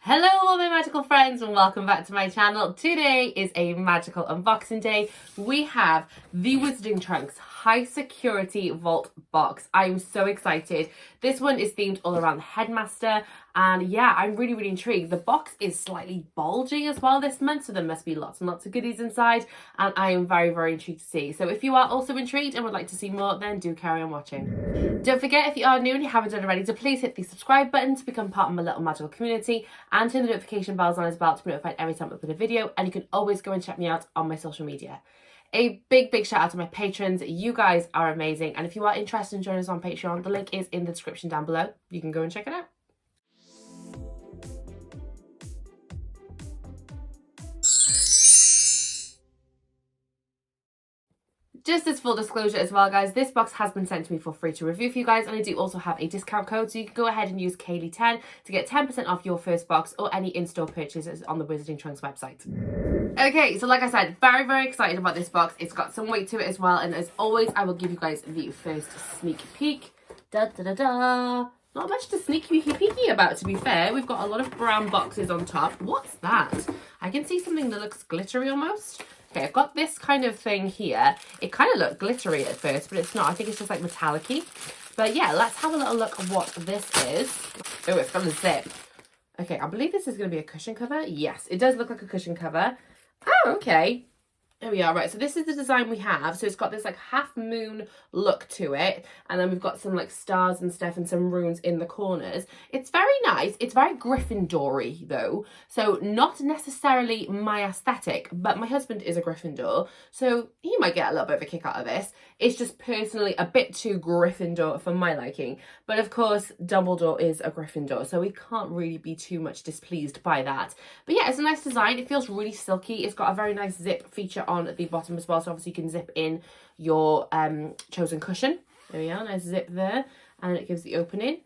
Hello all my magical friends and welcome back to my channel. Today is a magical unboxing day. We have the Wizarding Trunks High Security Vault box. I'm so excited. This one is themed all around the Headmaster and yeah, I'm really intrigued. The box is slightly bulging as well this month, so there must be lots and lots of goodies inside and I am very intrigued to see. So if you are also intrigued and would like to see more, then do carry on watching. Don't forget, if you are new and you haven't done already, to please hit the subscribe button to become part of my little magical community and turn the notification bells on as well to be notified every time I upload a video, and you can always go and check me out on my social media. A big shout out to my patrons. You guys are amazing, and if you are interested in joining us on Patreon, the link is in the description down below. You can go and check it out. Just as full disclosure as well, guys, this box has been sent to me for free to review for you guys, and I do also have a discount code, so you can go ahead and use Kayleigh10 to get 10% off your first box or any in-store purchases on the Wizarding Trunks website. Okay, so like I said, very excited about this box. It's got some weight to it as well, and as always, I will give you guys the first sneak peek. Not much to sneaky peeky about, to be fair. We've got a lot of brown boxes on top. What's that? I can see something that looks glittery almost. Okay, I've got this kind of thing here. It kind of looked glittery at first, but it's not. I think it's just like metallic-y. But yeah, let's have a little look at what this is. Oh, it's got a zip. Okay, I believe this is going to be a cushion cover. Yes, it does look like a cushion cover. Oh, okay. There we are. Right, so this is the design we have. So it's got this like half moon look to it, and then we've got some like stars and stuff and some runes in the corners. It's very nice. It's very Gryffindor-y though, so not necessarily my aesthetic, but my husband is a Gryffindor, so he might get a little bit of a kick out of this. It's just personally a bit too Gryffindor for my liking, but of course Dumbledore is a Gryffindor, so we can't really be too much displeased by that. But yeah, it's a nice design. It feels really silky. It's got a very nice zip feature on the bottom as well, so obviously you can zip in your chosen cushion. There we are, nice zip there, and it gives the opening.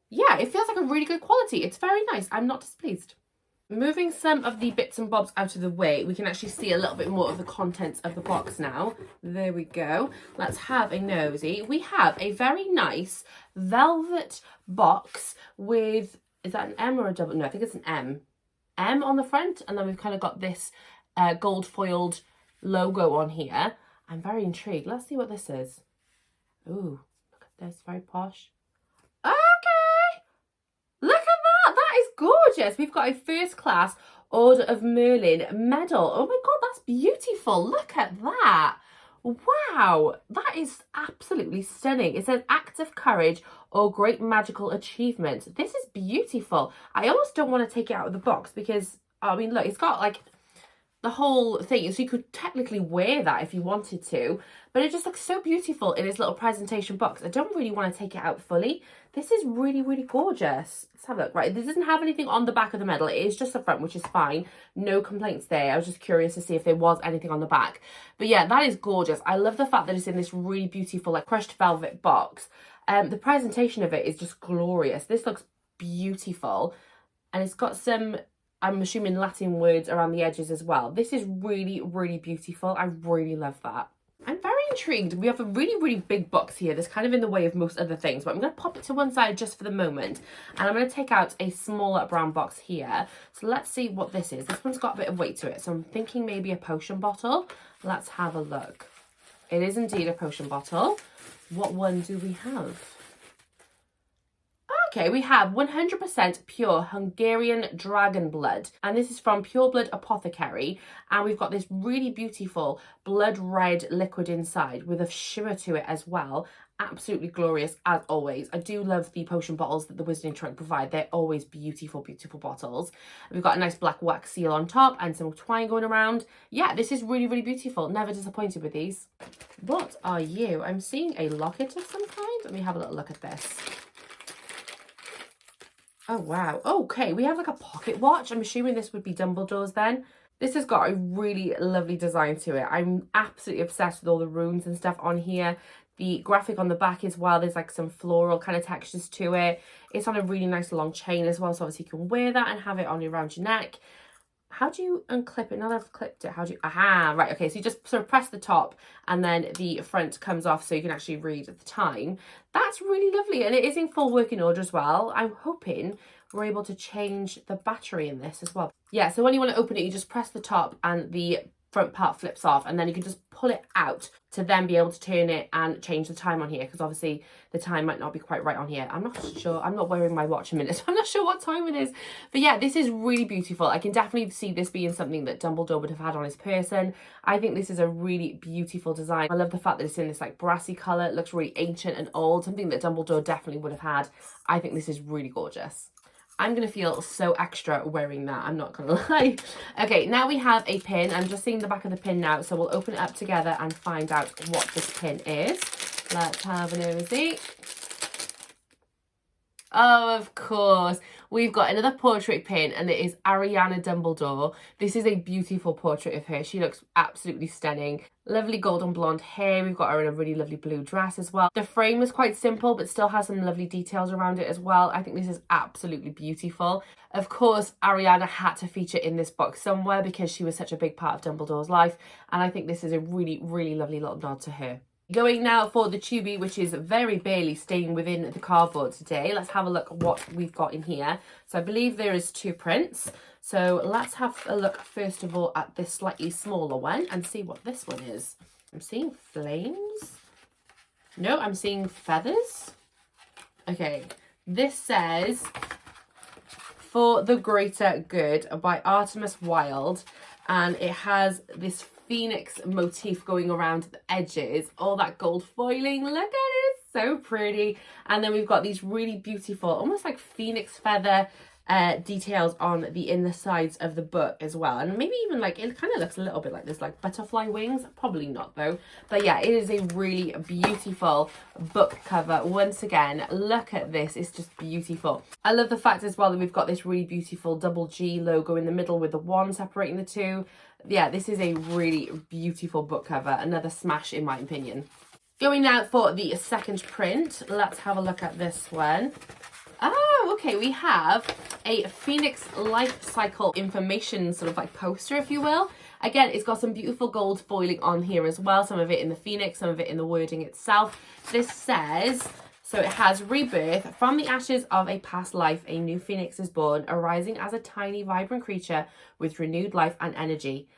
Yeah, it feels like a really good quality. It's very nice. I'm not displeased. Moving some of the bits and bobs out of the way, we can actually see a little bit more of the contents of the box now. There we go. Let's have a nosy. We have a very nice velvet box with, is that an M or a double? No, I think it's an M. M on the front, and then we've kind of got this gold foiled logo on here. I'm very intrigued. Let's see what this is. Ooh, look at this, very posh. Okay, look at that. That is gorgeous. We've got a first class Order of Merlin medal. Oh my god, that's beautiful. Look at that. Wow, that is absolutely stunning. It says act of courage or great magical achievement. This is beautiful. I almost don't want to take it out of the box because, I mean, look, it's got like the whole thing, so you could technically wear that if you wanted to, but it just looks so beautiful in its little presentation box. I don't really want to take it out fully. This is really gorgeous. Let's have a look. Right, this doesn't have anything on the back of the medal. It is just the front, which is fine. No complaints there. I was just curious to see if there was anything on the back. But yeah, that is gorgeous. I love the fact that it's in this really beautiful like crushed velvet box. The presentation of it is just glorious. This looks beautiful, and it's got some, I'm assuming, Latin words around the edges as well. This is really beautiful. I really love that. I'm very intrigued. We have a really big box here that's kind of in the way of most other things, but I'm going to pop it to one side just for the moment, and I'm going to take out a smaller brown box here. So let's see what this is. This one's got a bit of weight to it, so I'm thinking maybe a potion bottle. Let's have a look. It is indeed a potion bottle. What one do we have? Okay, we have 100% pure Hungarian dragon blood, and this is from Pure Blood Apothecary, and we've got this really beautiful blood red liquid inside with a shimmer to it as well. Absolutely glorious as always. I do love the potion bottles that the Wizarding Trunk provide. They're always beautiful bottles. We've got a nice black wax seal on top and some twine going around. Yeah, this is really beautiful. Never disappointed with these. What are you? I'm seeing a locket of some kind. Let me have a little look at this. Oh, wow. Okay, we have like a pocket watch. I'm assuming this would be Dumbledore's then. This has got a really lovely design to it. I'm absolutely obsessed with all the runes and stuff on here. The graphic on the back as well, there's like some floral kind of textures to it. It's on a really nice long chain as well, so obviously you can wear that and have it on around your neck. how do you unclip it? Now that I've clipped it, how do you, aha, right, okay, so you just sort of press the top and then the front comes off so you can actually read the time. That's really lovely, and it is in full working order as well. I'm hoping we're able to change the battery in this as well. Yeah, so when you want to open it, you just press the top and the front part flips off, and then you can just pull it out to then be able to turn it and change the time on here, because obviously the time might not be quite right on here. I'm not sure, I'm not wearing my watch in minutes, so I'm not sure what time it is. But yeah, this is really beautiful. I can definitely see this being something that Dumbledore would have had on his person. I think this is a really beautiful design. I love the fact that it's in this like brassy colour. It looks really ancient and old, something that Dumbledore definitely would have had. I think this is really gorgeous. I'm going to feel so extra wearing that, I'm not going to lie. Okay, now we have a pin. I'm just seeing the back of the pin now, so we'll open it up together and find out what this pin is. Let's have a nosy. Oh, of course. We've got another portrait pin, and it is Ariana Dumbledore. This is a beautiful portrait of her. She looks absolutely stunning. Lovely golden blonde hair. We've got her in a really lovely blue dress as well. The frame is quite simple, but still has some lovely details around it as well. I think this is absolutely beautiful. Of course, Ariana had to feature in this box somewhere because she was such a big part of Dumbledore's life. And I think this is a really, really lovely little nod to her. Going now for the Chubby, which is very barely staying within the cardboard today. Let's have a look at what we've got in here. So I believe there is 2 prints. So let's have a look first of all at this slightly smaller one and see what this one is. I'm seeing flames. No, I'm seeing feathers. Okay, this says For the Greater Good by Artemis Wilde, and it has this phoenix motif going around the edges, all that gold foiling. Look at it, it's so pretty. And then we've got these really beautiful, almost like phoenix feather details on the inner sides of the book as well, and maybe even like it kind of looks a little bit like this, like butterfly wings. Probably not though, but yeah, it is a really beautiful book cover. Once again, look at this, it's just beautiful. I love the fact as well that we've got this really beautiful double G logo in the middle with the one separating the two. Yeah, this is a really beautiful book cover, another smash in my opinion. Going now for the second print, let's have a look at this one. Oh, okay, we have a Phoenix life cycle information sort of like poster, if you will. Again, it's got some beautiful gold foiling on here as well, some of it in the Phoenix, some of it in the wording itself. This says, so it has rebirth. From the ashes of a past life, a new Phoenix is born, arising as a tiny, vibrant creature with renewed life and energy.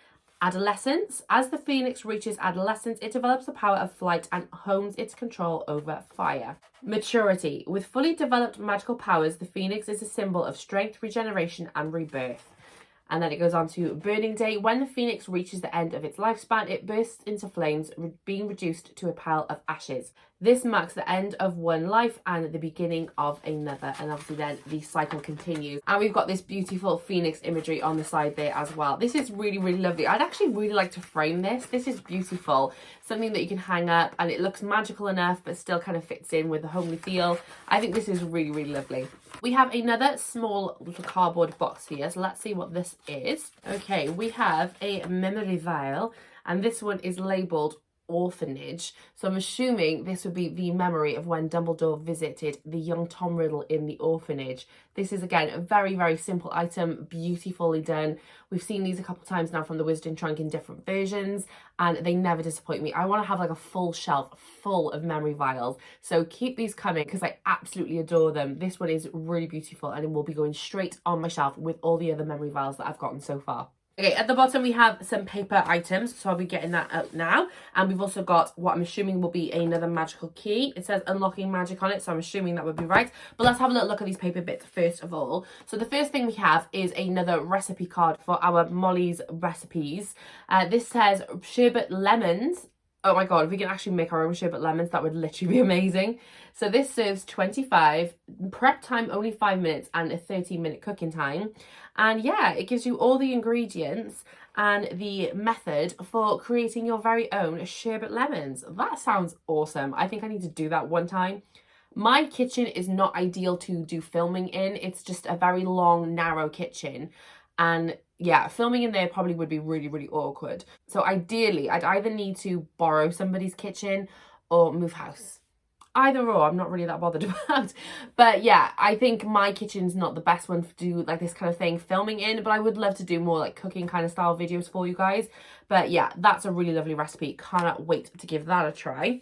Adolescence. As the Phoenix reaches adolescence, it develops the power of flight and hones its control over fire. Maturity. With fully developed magical powers, the Phoenix is a symbol of strength, regeneration, and rebirth. And then it goes on to Burning Day. When the Phoenix reaches the end of its lifespan, it bursts into flames, being reduced to a pile of ashes. This marks the end of one life and the beginning of another. And obviously then the cycle continues. And we've got this beautiful Phoenix imagery on the side there as well. This is really, really lovely. I'd actually really like to frame this. This is beautiful. Something that you can hang up, and it looks magical enough, but still kind of fits in with the homely feel. I think this is really, really lovely. We have another small little cardboard box here, so let's see what this is. Okay, we have a memory vial, and this one is labelled Orphanage, so I'm assuming this would be the memory of when Dumbledore visited the young Tom Riddle in the orphanage. This is again a very, very simple item, beautifully done. We've seen these a couple of times now from the Wizarding Trunk in different versions, and they never disappoint me. I want to have like a full shelf full of memory vials, so keep these coming because I absolutely adore them. This one is really beautiful, and it will be going straight on my shelf with all the other memory vials that I've gotten so far. Okay, at the bottom we have some paper items, so I'll be getting that out now. And we've also got what I'm assuming will be another magical key. It says unlocking magic on it, so I'm assuming that would be right. But let's have a little look at these paper bits first of all. So the first thing we have is another recipe card for our Molly's recipes. This says sherbet lemons. Oh my god, if we can actually make our own sherbet lemons, that would literally be amazing. So this serves 25, prep time only 5 minutes, and a 30-minute cooking time. And yeah, it gives you all the ingredients and the method for creating your very own sherbet lemons. That sounds awesome. I think I need to do that one time. My kitchen is not ideal to do filming in. It's just a very long, narrow kitchen. And yeah, filming in there probably would be really, really awkward. So ideally, I'd either need to borrow somebody's kitchen or move house. Either or, I'm not really that bothered about. But yeah, I think my kitchen's not the best one to do like this kind of thing filming in, but I would love to do more like cooking kind of style videos for you guys. But yeah, that's a really lovely recipe. Cannot wait to give that a try.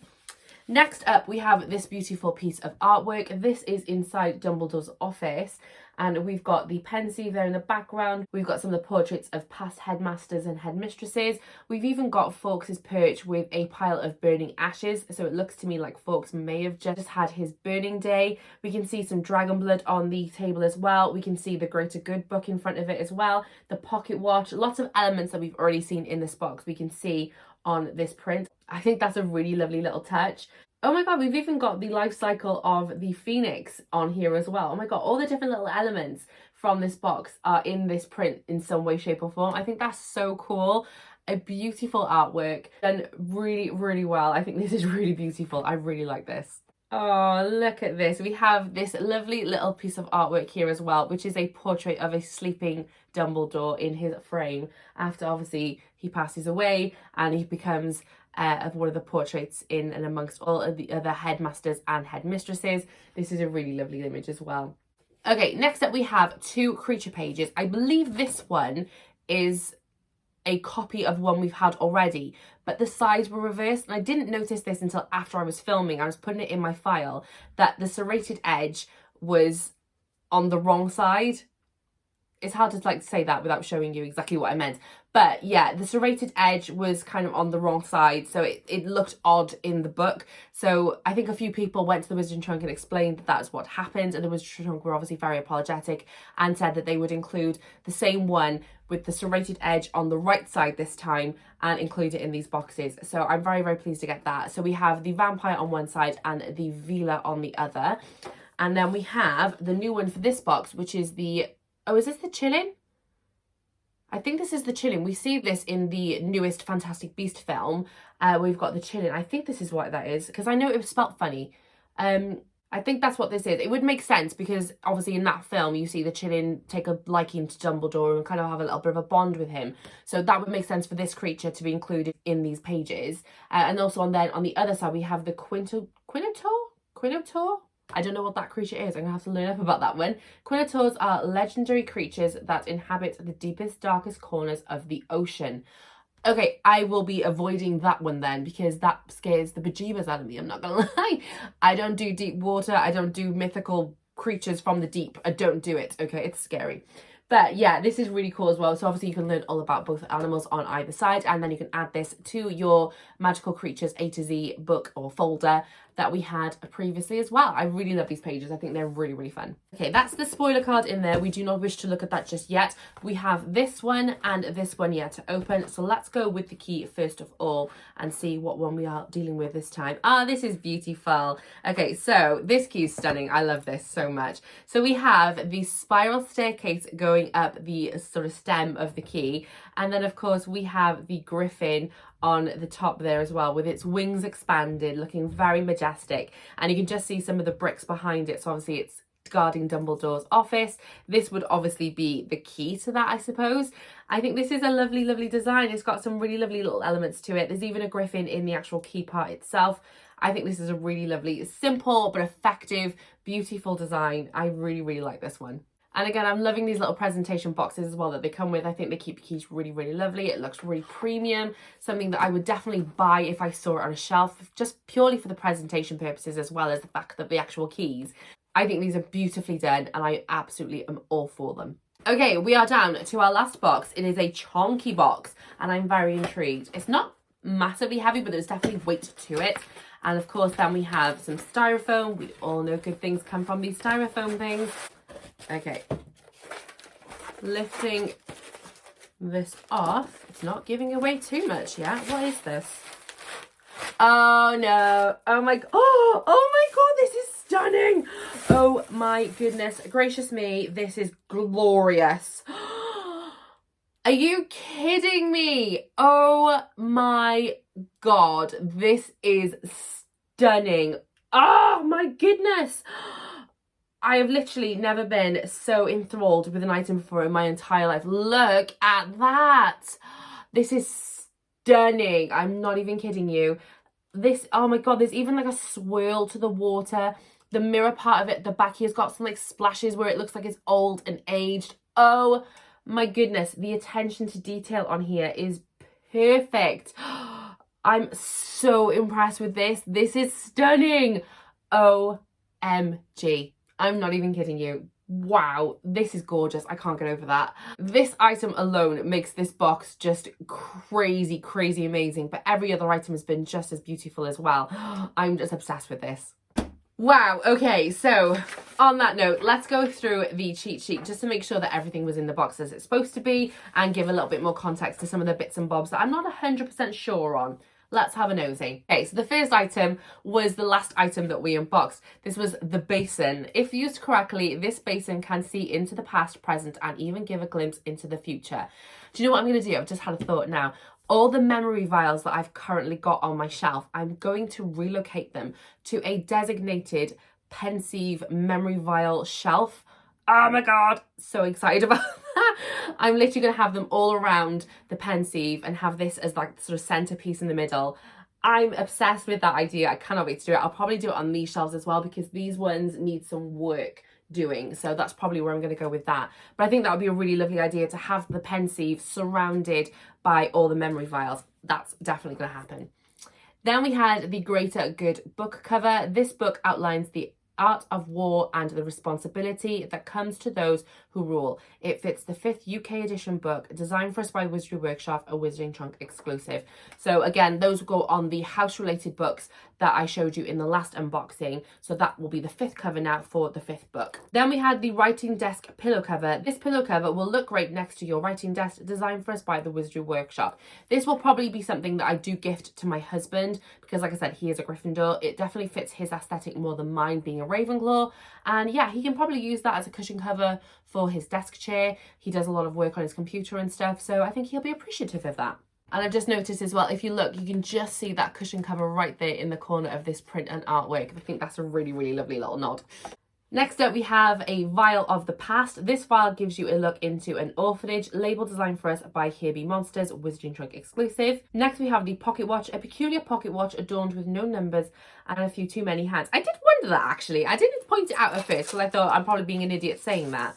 Next up, we have this beautiful piece of artwork. This is inside Dumbledore's office, and we've got the pensieve there in the background. We've got some of the portraits of past headmasters and headmistresses. We've even got Fawkes's perch with a pile of burning ashes, so it looks to me like Fawkes may have just had his burning day. We can see some dragon blood on the table as well. We can see the Greater Good book in front of it as well. The pocket watch, lots of elements that we've already seen in this box we can see on this print. I think that's a really lovely little touch. Oh my god, we've even got the life cycle of the phoenix on here as well. Oh my god, all the different little elements from this box are in this print in some way, shape or form. I think that's so cool. A beautiful artwork, done really, really well. I think this is really beautiful. I really like this. Oh, look at this. We have this lovely little piece of artwork here as well, which is a portrait of a sleeping Dumbledore in his frame after obviously he passes away and he becomes of one of the portraits in and amongst all of the other headmasters and headmistresses. This is a really lovely image as well. Okay, next up we have 2 creature pages. I believe this one is a copy of one we've had already, but the sides were reversed, and I didn't notice this until after I was filming. I was putting it in my file that the serrated edge was on the wrong side. It's hard to like say that without showing you exactly what I meant. But yeah, the serrated edge was kind of on the wrong side, so it looked odd in the book. So I think a few people went to the Wizarding Trunk and explained that that's what happened, and the Wizarding Trunk were obviously very apologetic and said that they would include the same one with the serrated edge on the right side this time and include it in these boxes. So I'm very, very pleased to get that. So we have the vampire on one side and the Vila on the other. And then we have the new one for this box, which is the... Oh, is this the Chillin? I think this is the Chillin. We see this in the newest Fantastic Beast film. We've got the Chillin. I think this is what that is, because I know it was spelt funny. I think that's what this is. It would make sense because obviously in that film you see the Chillin take a liking to Dumbledore and kind of have a little bit of a bond with him. So that would make sense for this creature to be included in these pages. And also on the other side we have the Quinotaur? I don't know what that creature is. I'm going to have to learn up about that one. Quinotaurs are legendary creatures that inhabit the deepest, darkest corners of the ocean. Okay, I will be avoiding that one then because that scares the bejeebers out of me. I'm not going to lie. I don't do deep water. I don't do mythical creatures from the deep. I don't do it. Okay, it's scary. But yeah, this is really cool as well. So obviously you can learn all about both animals on either side, and then you can add this to your Magical Creatures A to Z book or folder that we had previously as well. I really love these pages. I think they're really, really fun. Okay, that's the spoiler card in there. We do not wish to look at that just yet. We have this one and this one yet to open. So let's go with the key first of all and see what one we are dealing with this time. Ah, this is beautiful. Okay, so this key is stunning. I love this so much. So we have the spiral staircase going up the sort of stem of the key. And then of course we have the griffin on the top there as well with its wings expanded, looking very majestic. And you can just see some of the bricks behind it. So obviously it's guarding Dumbledore's office. This would obviously be the key to that, I suppose. I think this is a lovely, lovely design. It's got some really lovely little elements to it. There's even a griffin in the actual key part itself. I think this is a really lovely, simple but effective, beautiful design. I really, really like this one. And again, I'm loving these little presentation boxes as well that they come with. I think they keep your keys really, really lovely. It looks really premium, something that I would definitely buy if I saw it on a shelf, just purely for the presentation purposes as well as the fact that the actual keys. I think these are beautifully done and I absolutely am all for them. Okay, we are down to our last box. It is a chonky box and I'm very intrigued. It's not massively heavy, but there's definitely weight to it. And of course, then we have some styrofoam. We all know good things come from these styrofoam things. Okay, lifting this off. It's not giving away too much yet. What is this? Oh no. Oh my god. Oh my god, this is stunning. Oh my goodness gracious me. This is glorious. Are you kidding me? Oh my god. This is stunning. Oh my goodness. I have literally never been so enthralled with an item before in my entire life. Look at that. This is stunning. I'm not even kidding you. This, oh my God, there's even like a swirl to the water. The mirror part of it, the back here's got some like splashes where it looks like it's old and aged. Oh my goodness, the attention to detail on here is perfect. I'm so impressed with this. This is stunning. OMG. I'm not even kidding you. Wow, this is gorgeous. I can't get over that. This item alone makes this box just crazy, crazy amazing, but every other item has been just as beautiful as well. I'm just obsessed with this. Wow, okay, so on that note, let's go through the cheat sheet just to make sure that everything was in the box as it's supposed to be and give a little bit more context to some of the bits and bobs that I'm not 100% sure on. Let's have a nosy. Okay, so the first item was the last item that we unboxed. This was the basin. If used correctly, this basin can see into the past, present, and even give a glimpse into the future. Do you know what I'm going to do? I've just had a thought now. All the memory vials that I've currently got on my shelf, I'm going to relocate them to a designated Pensieve memory vial shelf. Oh my God, so excited about that. I'm literally going to have them all around the Pensieve and have this as like the sort of centerpiece in the middle. I'm obsessed with that idea. I cannot wait to do it. I'll probably do it on these shelves as well because these ones need some work doing. So that's probably where I'm going to go with that. But I think that would be a really lovely idea to have the Pensieve surrounded by all the memory vials. That's definitely going to happen. Then we had the Greater Good book cover. This book outlines the art of war and the responsibility that comes to those who rule. It fits the 5th UK edition book, designed for us by Wizardry Workshop, a Wizarding Trunk exclusive. So again, those go on the house-related books that I showed you in the last unboxing. So that will be the 5th cover now for the 5th book. Then we had the writing desk pillow cover. This pillow cover will look great next to your writing desk, designed for us by the Wizardry Workshop. This will probably be something that I do gift to my husband because, like I said, he is a Gryffindor. It definitely fits his aesthetic more than mine, being a Ravenclaw. And yeah, he can probably use that as a cushion cover for his desk chair. He does a lot of work on his computer and stuff, so I think he'll be appreciative of that. And I've just noticed as well, if you look, you can just see that cushion cover right there in the corner of this print and artwork. I think that's a really, really lovely little nod. Next up, we have a vial of the past. This vial gives you a look into an orphanage, label designed for us by Herbie Monsters, Wizarding Trunk exclusive. Next, we have the pocket watch, a peculiar pocket watch adorned with no numbers and a few too many hands. I did wonder that, actually. I didn't point it out at first because I thought I'm probably being an idiot saying that.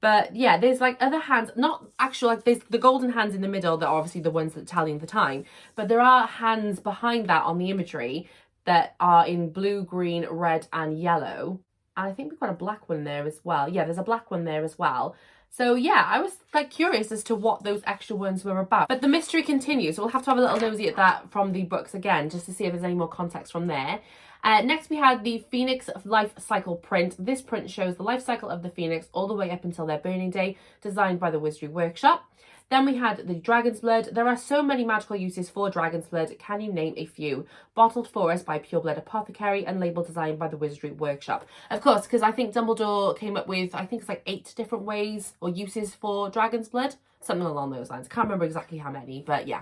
But yeah, there's like other hands, not actual, like there's the golden hands in the middle that are obviously the ones that tell you the time. But there are hands behind that on the imagery that are in blue, green, red and yellow. And I think we've got a black one there as well. Yeah, there's a black one there as well. So yeah, I was like curious as to what those extra ones were about. But the mystery continues. So we'll have to have a little nosy at that from the books again, just to see if there's any more context from there. Next, we had the Phoenix Life Cycle print. This print shows the life cycle of the Phoenix all the way up until their burning day, designed by the Wizardry Workshop. Then we had the Dragon's Blood. There are so many magical uses for Dragon's Blood. Can you name a few? Bottled for us by Pure Blood Apothecary and label designed by the Wizardry Workshop. Of course, because I think Dumbledore came up with, I think it's like 8 different ways or uses for Dragon's Blood. Something along those lines. Can't remember exactly how many, but yeah.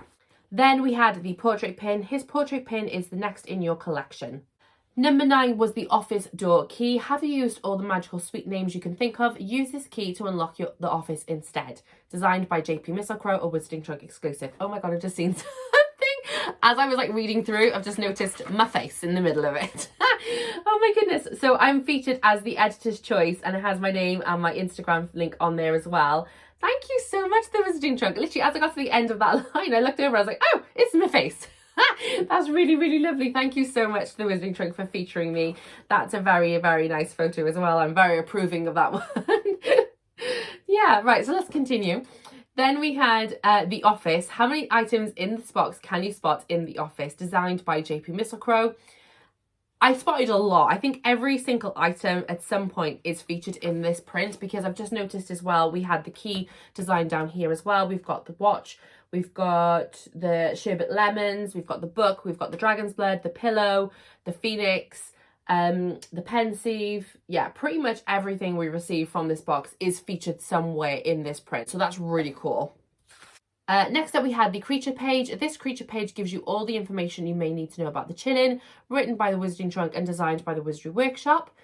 Then we had the portrait pin. His portrait pin is the next in your collection. Number 9 was the office door key. Have you used all the magical suite names you can think of? Use this key to unlock the office instead. Designed by JP Mistletoe, a Wizarding Trunk exclusive. Oh my God, I've just seen something. As I was like reading through, I've just noticed my face in the middle of it. Oh my goodness. So I'm featured as the editor's choice and it has my name and my Instagram link on there as well. Thank you so much, the Wizarding Trunk. Literally, as I got to the end of that line, I looked over and I was like, oh, it's my face. That's really, really lovely. Thank you so much to the Wizarding Trunk for featuring me. That's a very, very nice photo as well. I'm very approving of that one. Yeah, right, so let's continue. Then we had The Office. How many items in this box can you spot in The Office? Designed by JP Mistletoe. I spotted a lot. I think every single item at some point is featured in this print because I've just noticed as well, we had the key design down here as well. We've got the watch, we've got the sherbet lemons, we've got the book, we've got the Dragon's Blood, the pillow, the Phoenix, the Pensieve. Yeah, pretty much everything we receive from this box is featured somewhere in this print. So that's really cool. Next up, we had the creature page. This creature page gives you all the information you may need to know about the Chillin', written by the Wizarding Trunk and designed by the Wizardry Workshop.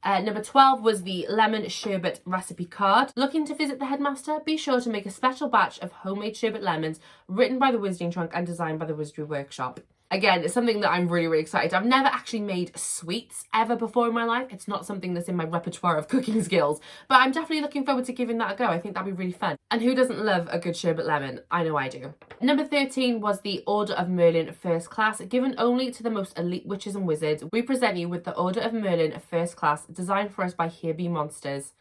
Number 12 was the lemon sherbet recipe card. Looking to visit the headmaster? Be sure to make a special batch of homemade sherbet lemons written by the Wizarding Trunk and designed by the Wizardry Workshop. Again, it's something that I'm really, really excited. I've never actually made sweets ever before in my life. It's not something that's in my repertoire of cooking skills, but I'm definitely looking forward to giving that a go. I think that'd be really fun. And who doesn't love a good sherbet lemon? I know I do. Number 13 was the Order of Merlin First Class. Given only to the most elite witches and wizards, we present you with the Order of Merlin First Class, designed for us by Here Be Monsters.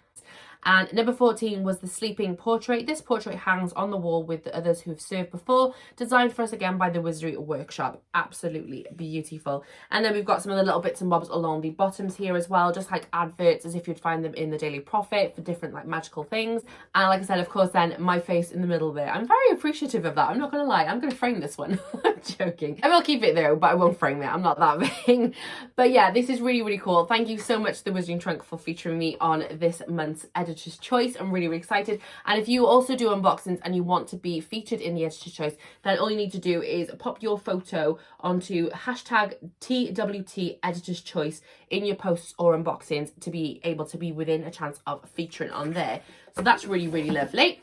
And number 14 was the Sleeping Portrait. This portrait hangs on the wall with the others who've served before, designed for us again by the Wizardry Workshop. Absolutely beautiful. And then we've got some of the little bits and bobs along the bottoms here as well, just like adverts as if you'd find them in the Daily Prophet for different like magical things. And like I said, of course, then my face in the middle there. I'm very appreciative of that. I'm not going to lie. I'm going to frame this one. I'm joking. I will keep it though, but I won't frame it. I'm not that vain. But yeah, this is really, really cool. Thank you so much to the Wizarding Trunk for featuring me on this month's Editor's Choice. I'm really, really excited. And if you also do unboxings and you want to be featured in the Editor's Choice, then all you need to do is pop your photo onto hashtag TWT Editor's Choice in your posts or unboxings to be able to be within a chance of featuring on there. So that's really, really lovely.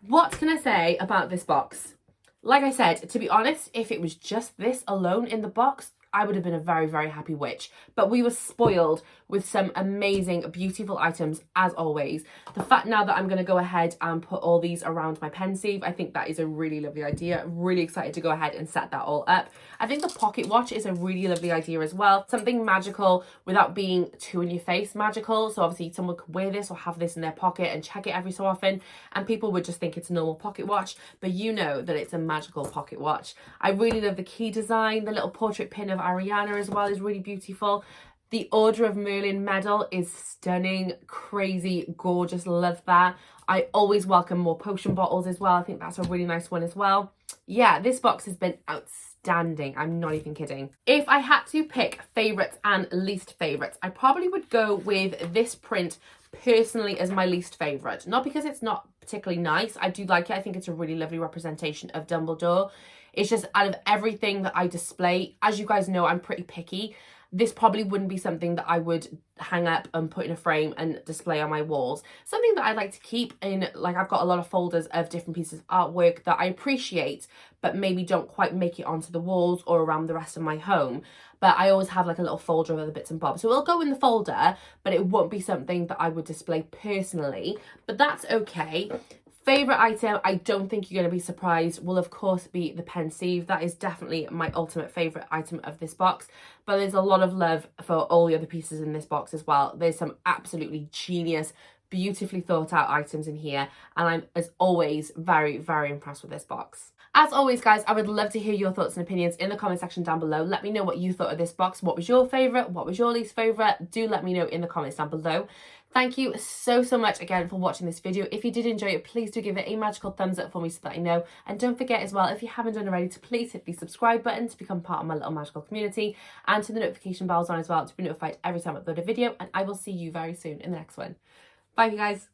What can I say about this box? Like I said, to be honest, if it was just this alone in the box, I would have been a very, very happy witch. But we were spoiled with some amazing, beautiful items, as always. The fact now that I'm going to go ahead and put all these around my pensieve, I think that is a really lovely idea. Really excited to go ahead and set that all up. I think the pocket watch is a really lovely idea as well. Something magical without being too in your face magical. So obviously someone could wear this or have this in their pocket and check it every so often, and people would just think it's a normal pocket watch, but you know that it's a magical pocket watch. I really love the key design. The little portrait pin of Ariana as well is really beautiful. The Order of Merlin medal is stunning, crazy, gorgeous, love that. I always welcome more potion bottles as well. I think that's a really nice one as well. Yeah, this box has been outstanding. I'm not even kidding. If I had to pick favourites and least favourites, I probably would go with this print personally as my least favourite. Not because it's not particularly nice. I do like it. I think it's a really lovely representation of Dumbledore. It's just out of everything that I display, as you guys know, I'm pretty picky. This probably wouldn't be something that I would hang up and put in a frame and display on my walls. Something that I like to keep in, like I've got a lot of folders of different pieces of artwork that I appreciate, but maybe don't quite make it onto the walls or around the rest of my home. But I always have like a little folder of other bits and bobs. So it'll go in the folder, but it won't be something that I would display personally, but that's okay. Favourite item, I don't think you're going to be surprised, will of course be the pensieve. That is definitely my ultimate favourite item of this box. But there's a lot of love for all the other pieces in this box as well. There's some absolutely genius, beautifully thought out items in here. And I'm, as always, very, very impressed with this box. As always, guys, I would love to hear your thoughts and opinions in the comment section down below. Let me know what you thought of this box. What was your favourite? What was your least favourite? Do let me know in the comments down below. Thank you so, so much again for watching this video. If you did enjoy it, please do give it a magical thumbs up for me so that I know. And don't forget as well, if you haven't done already, to please hit the subscribe button to become part of my little magical community, and to the notification bells on as well to be notified every time I upload a video. And I will see you very soon in the next one. Bye, you guys.